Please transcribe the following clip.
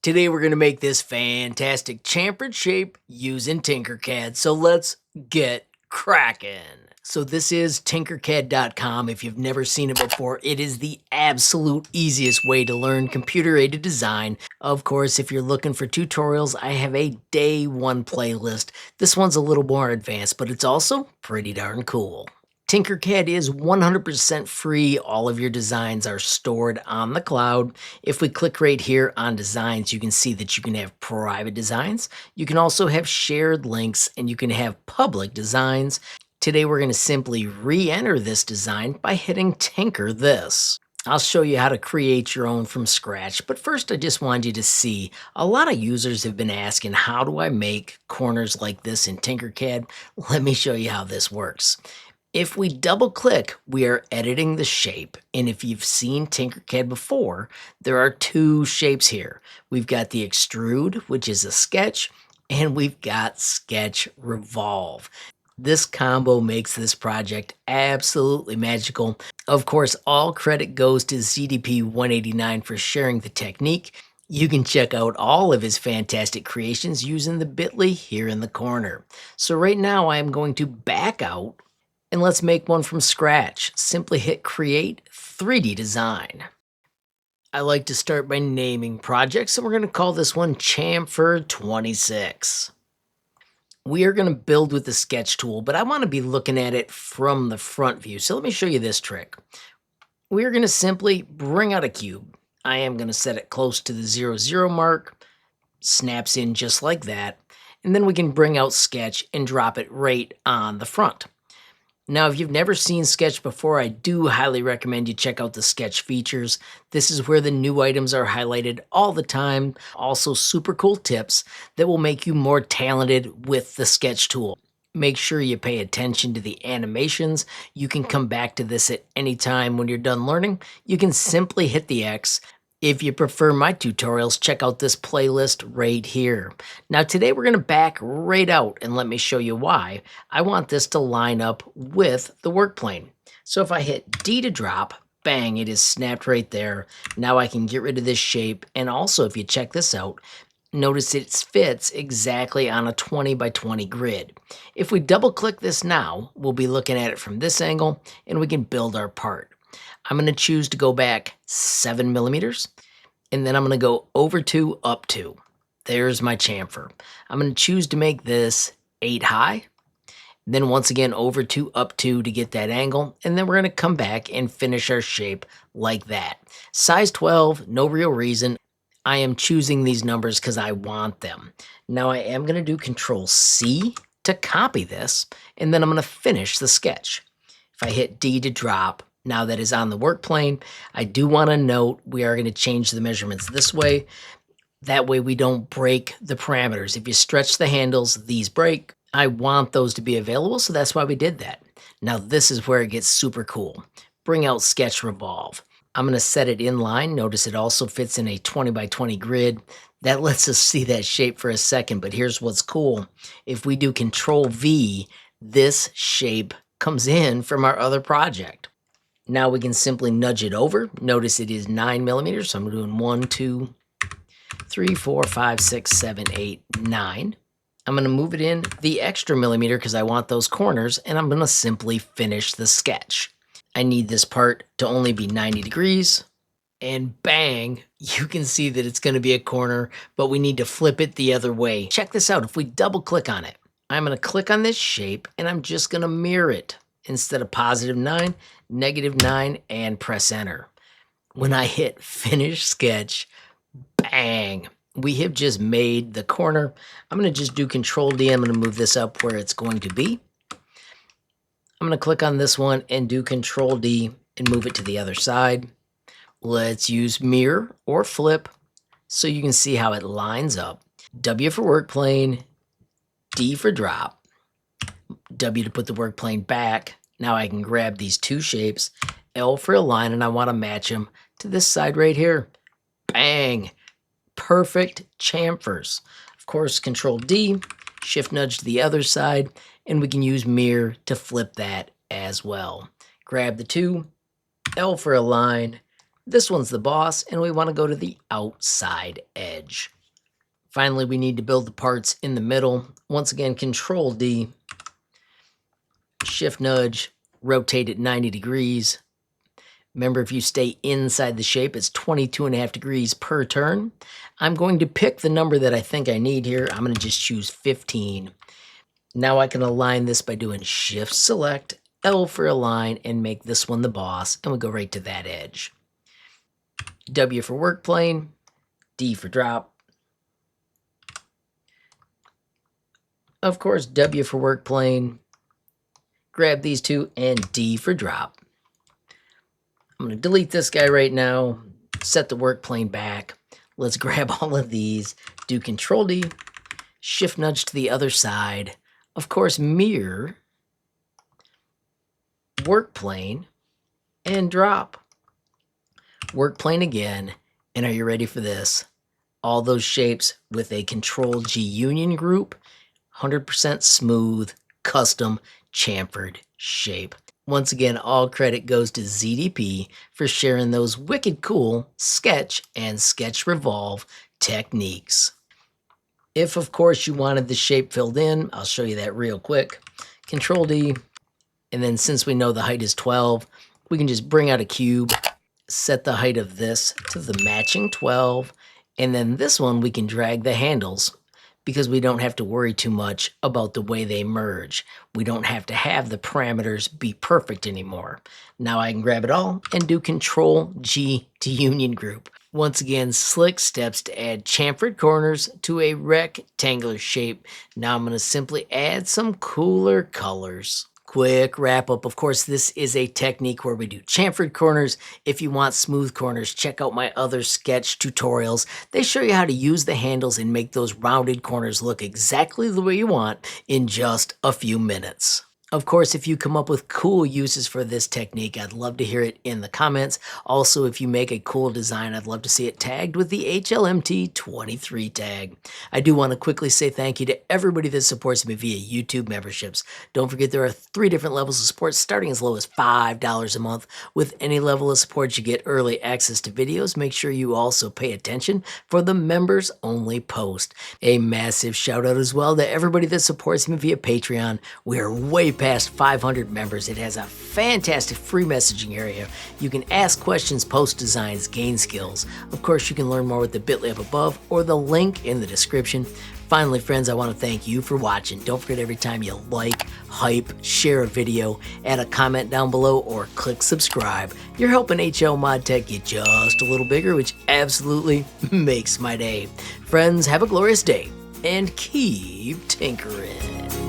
Today we're going to make this fantastic chamfered shape using Tinkercad. So let's get cracking. So this is Tinkercad.com. If you've never seen it before, it is the absolute easiest way to learn computer-aided design. Of course, if you're looking for tutorials, I have a day one playlist. This one's a little more advanced, but it's also pretty darn cool. Tinkercad is 100% free. All of your designs are stored on the cloud. If we click right here on designs, you can see that you can have private designs. You can also have shared links, and you can have public designs. Today we're going to simply re-enter this design by hitting Tinker this. I'll show you how to create your own from scratch, but first I just wanted you to see, a lot of users have been asking, how do I make corners like this in Tinkercad? Let me show you how this works. If we double click, we are editing the shape. And if you've seen Tinkercad before, there are two shapes here. We've got the extrude, which is a sketch, and we've got Sketch Revolve. This combo makes this project absolutely magical. Of course, all credit goes to ZDP189 for sharing the technique. You can check out all of his fantastic creations using the bit.ly here in the corner. So right now I am going to back out. And let's make one from scratch. Simply hit Create 3D Design. I like to start by naming projects, and we're going to call this one Chamfered 26. We are going to build with the sketch tool, but I want to be looking at it from the front view. So let me show you this trick. We're going to simply bring out a cube. I am going to set it close to the 0, 0 mark. Snaps in just like that. And then we can bring out Sketch and drop it right on the front. Now, if you've never seen Sketch before, I do highly recommend you check out the Sketch features. This is where the new items are highlighted all the time. Also, super cool tips that will make you more talented with the Sketch tool. Make sure you pay attention to the animations. You can come back to this at any time when you're done learning. You can simply hit the X. If you prefer my tutorials, check out this playlist right here. Now today we're going to back right out, and let me show you why. I want this to line up with the work plane. So if I hit D to drop, bang, it is snapped right there. Now I can get rid of this shape, and also if you check this out, notice it fits exactly on a 20 by 20 grid. If we double click this now, we'll be looking at it from this angle, and we can build our part. I'm going to choose to go back 7 millimeters, and then I'm going to go over 2, up 2. There's my chamfer. I'm going to choose to make this 8 high, then once again over 2, up 2 to get that angle, and then we're going to come back and finish our shape like that. Size 12, no real reason. I am choosing these numbers because I want them. Now I am going to do Control C to copy this, and then I'm going to finish the sketch. If I hit D to drop, now that is on the work plane, I do want to note we are going to change the measurements this way. That way we don't break the parameters. If you stretch the handles, these break. I want those to be available, so that's why we did that. Now this is where it gets super cool. Bring out Sketch Revolve. I'm going to set it in line. Notice it also fits in a 20 by 20 grid. That lets us see that shape for a second, but here's what's cool. If we do Control V, this shape comes in from our other project. Now we can simply nudge it over. Notice it is 9 millimeters, so I'm doing 1, 2, 3, 4, 5, 6, 7, 8, 9. I'm going to move it in the extra millimeter because I want those corners, and I'm going to simply finish the sketch. I need this part to only be 90 degrees, and bang, you can see that it's going to be a corner, but we need to flip it the other way. Check this out. If we double click on it, I'm going to click on this shape, and I'm just going to mirror it. Instead of +9, -9, and press enter. When I hit finish sketch, bang, we have just made the corner. I'm going to just do Control D. I'm going to move this up where it's going to be. I'm going to click on this one and do Control D and move it to the other side. Let's use mirror or flip so you can see how it lines up. W for work plane, D for drop. W to put the work plane back. Now I can grab these two shapes, L for align, and I want to match them to this side right here. Bang! Perfect chamfers. Of course, Control D, shift nudge to the other side, and we can use mirror to flip that as well. Grab the two, L for align, This one's the boss, and we want to go to the outside edge. Finally, we need to build the parts in the middle. Once again, Control D, Shift nudge, rotate it 90 degrees. Remember, if you stay inside the shape, it's 22.5 degrees per turn. I'm going to pick the number that I think I need here. I'm going to just choose 15. Now I can align this by doing Shift Select, L for align, and make this one the boss, and we go right to that edge. W for work plane, D for drop. Of course, W for work plane, grab these two, and D for drop. I'm going to delete this guy right now, set the work plane back. Let's grab all of these, do Control D, Shift nudge to the other side. Of course, mirror, work plane, and drop. Work plane again, and are you ready for this? All those shapes with a Control G union group, 100% smooth, custom, chamfered shape. Once again, all credit goes to ZDP for sharing those wicked cool Sketch and Sketch Revolve techniques. If, of course, you wanted the shape filled in, I'll show you that real quick. Control D, and then since we know the height is 12, we can just bring out a cube, set the height of this to the matching 12, and then this one we can drag the handles because we don't have to worry too much about the way they merge. We don't have to have the parameters be perfect anymore. Now I can grab it all and do Control G to union group. Once again, slick steps to add chamfered corners to a rectangular shape. Now I'm going to simply add some cooler colors. Quick wrap up. Of course, this is a technique where we do chamfered corners. If you want smooth corners, check out my other sketch tutorials. They show you how to use the handles and make those rounded corners look exactly the way you want in just a few minutes. Of course, if you come up with cool uses for this technique, I'd love to hear it in the comments. Also, if you make a cool design, I'd love to see it tagged with the HLMT23 tag. I do want to quickly say thank you to everybody that supports me via YouTube memberships. Don't forget there are 3 different levels of support starting as low as $5 a month. With any level of support, you get early access to videos. Make sure you also pay attention for the members only post. A massive shout out as well to everybody that supports me via Patreon. We are way past 500 members. It has a fantastic free messaging area. You can ask questions, post designs, gain skills. Of course, you can learn more with the bit.ly up above or the link in the description. Finally, friends, I want to thank you for watching. Don't forget every time you like, hype, share a video, add a comment down below, or click subscribe. You're helping HLModTech get just a little bigger, which absolutely makes my day. Friends, have a glorious day and keep tinkering.